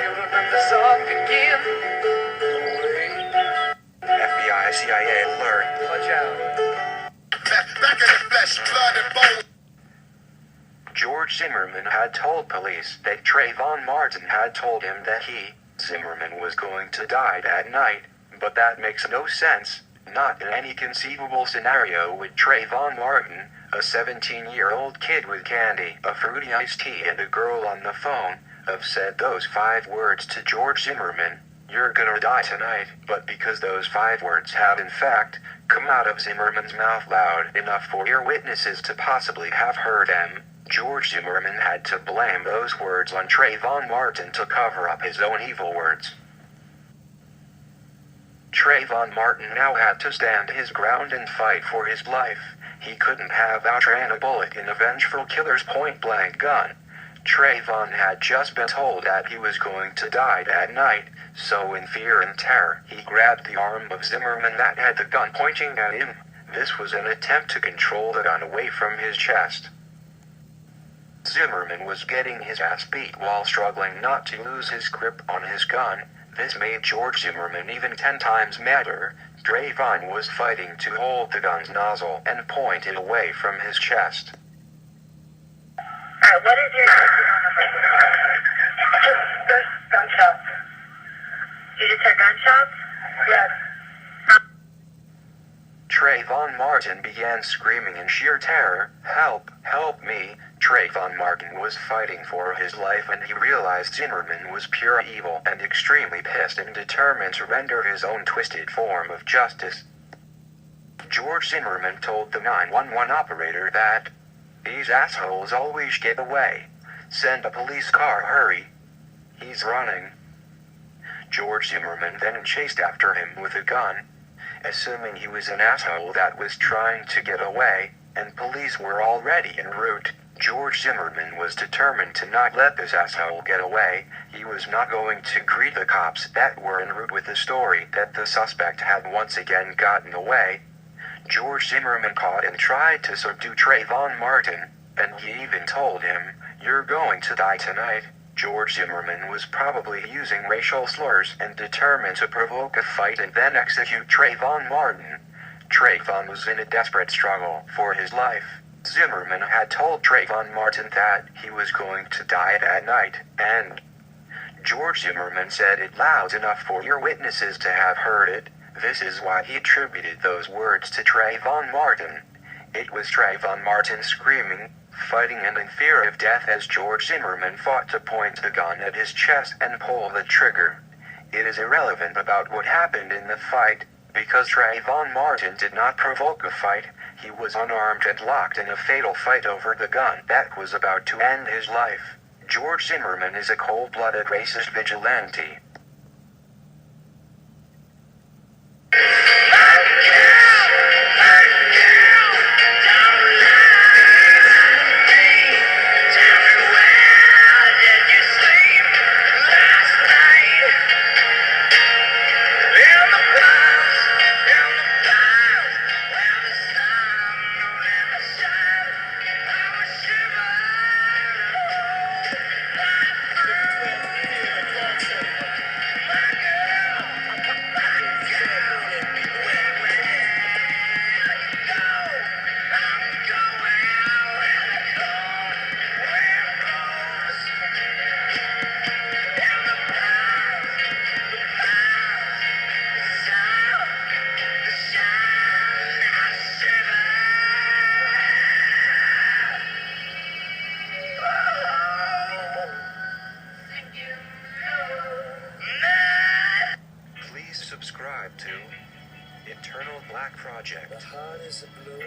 Let the song begin. FBI, CIA alert. Watch out. Back in the flesh, blood and bone. George Zimmerman had told police that Trayvon Martin had told him that he, Zimmerman, was going to die that night, but that makes no sense. Not in any conceivable scenario would Trayvon Martin, a 17-year-old kid with candy, a fruity iced tea and a girl on the phone, have said those 5 words to George Zimmerman, "You're gonna die tonight," but because those 5 words have in fact come out of Zimmerman's mouth loud enough for ear witnesses to possibly have heard them, George Zimmerman had to blame those words on Trayvon Martin to cover up his own evil words. Trayvon Martin now had to stand his ground and fight for his life. He couldn't have outran a bullet in a vengeful killer's point-blank gun. Trayvon had just been told that he was going to die that night, so in fear and terror, he grabbed the arm of Zimmerman that had the gun pointing at him. This was an attempt to control the gun away from his chest. Zimmerman was getting his ass beat while struggling not to lose his grip on his gun. This made George Zimmerman even 10 times madder. Trayvon was fighting to hold the gun's nozzle and point it away from his chest. Alright, what is your There's gunshots. You just heard gunshots? Yes. Trayvon Martin began screaming in sheer terror, "Help! Help me!" Trayvon Martin was fighting for his life and he realized Zimmerman was pure evil and extremely pissed and determined to render his own twisted form of justice. George Zimmerman told the 911 operator that, "These assholes always get away. Send a police car, hurry. He's running." George Zimmerman then chased after him with a gun. Assuming he was an asshole that was trying to get away, and police were already en route, George Zimmerman was determined to not let this asshole get away. He was not going to greet the cops that were en route with the story that the suspect had once again gotten away. George Zimmerman caught and tried to subdue Trayvon Martin, and he even told him, "You're going to die tonight." George Zimmerman was probably using racial slurs and determined to provoke a fight and then execute Trayvon Martin. Trayvon was in a desperate struggle for his life. Zimmerman had told Trayvon Martin that he was going to die that night, and George Zimmerman said it loud enough for ear witnesses to have heard it. This is why he attributed those words to Trayvon Martin. It was Trayvon Martin screaming, fighting and in fear of death as George Zimmerman fought to point the gun at his chest and pull the trigger. It is irrelevant about what happened in the fight, because Trayvon Martin did not provoke a fight. He was unarmed and locked in a fatal fight over the gun that was about to end his life. George Zimmerman is a cold-blooded racist vigilante. Subscribe to Eternal Black Project. The heart is a blue.